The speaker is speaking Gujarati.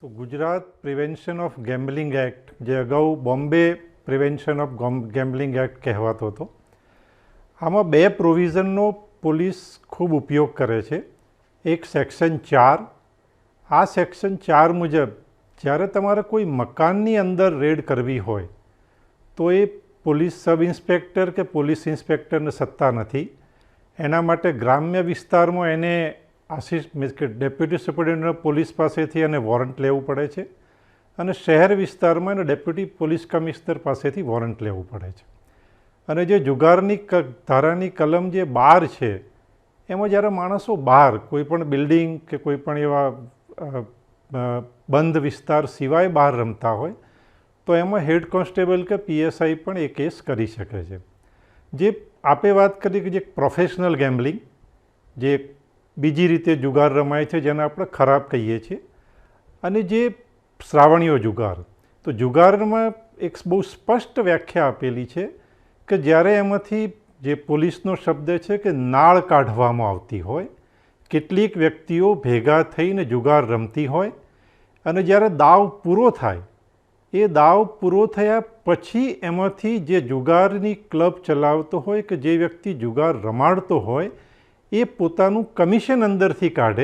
તો Gujarat prevention of gambling act, જે અગાઉ Bombay prevention of gambling act કહેવાતો હતો, આમાં બે પ્રોવિઝનનો પોલીસ ખૂબ ઉપયોગ કરે છે. એક સેક્શન 4. આ સેક્શન 4 મુજબ જ્યારે તમારે કોઈ મકાનની અંદર રેડ કરવી હોય તો એ પોલીસ સબ ઇન્સ્પેક્ટર કે પોલીસ ઇન્સ્પેક્ટરને સત્તા નથી. એના માટે ગ્રામ્ય વિસ્તારમાં એને કે ડેપ્યુટી સુપ્રિન્ટેન્ડન્ટ પોલીસ પાસેથી એને વોરંટ લેવું પડે છે, અને શહેર વિસ્તારમાં એને ડેપ્યુટી પોલીસ કમિશનર પાસેથી વોરંટ લેવું પડે છે. અને જે જુગારની ધારાની કલમ જે 12 છે, એમાં જ્યારે માણસો બહાર કોઈ પણ બિલ્ડિંગ કે કોઈ પણ એવા બંધ વિસ્તાર સિવાય બહાર રમતા હોય તો એમાં હેડ કોન્સ્ટેબલ કે પીએસઆઈ પણ એ કેસ કરી શકે છે. જે આપે વાત કરી કે જે પ્રોફેશનલ ગેમ્બલિંગ, જે બીજી રીતે જુગાર રમાય છે, જેને આપણે ખરાબ કહીએ છીએ, અને જે શ્રાવણીય જુગાર, તો જુગારમાં એક બહુ સ્પષ્ટ વ્યાખ્યા આપેલી છે કે જ્યારે એમાંથી જે પોલીસનો શબ્દ છે કે નાળ કાઢવામાં આવતી હોય, કેટલીક વ્યક્તિઓ ભેગા થઈને જુગાર રમતી હોય, અને જ્યારે દાવ પૂરો થાય, એ દાવ પૂરો થયા પછી એમાંથી જે જુગારની ક્લબ ચલાવતો હોય કે જે વ્યક્તિ જુગાર રમાડતો હોય એ પોતાનું કમિશન અંદરથી કાઢે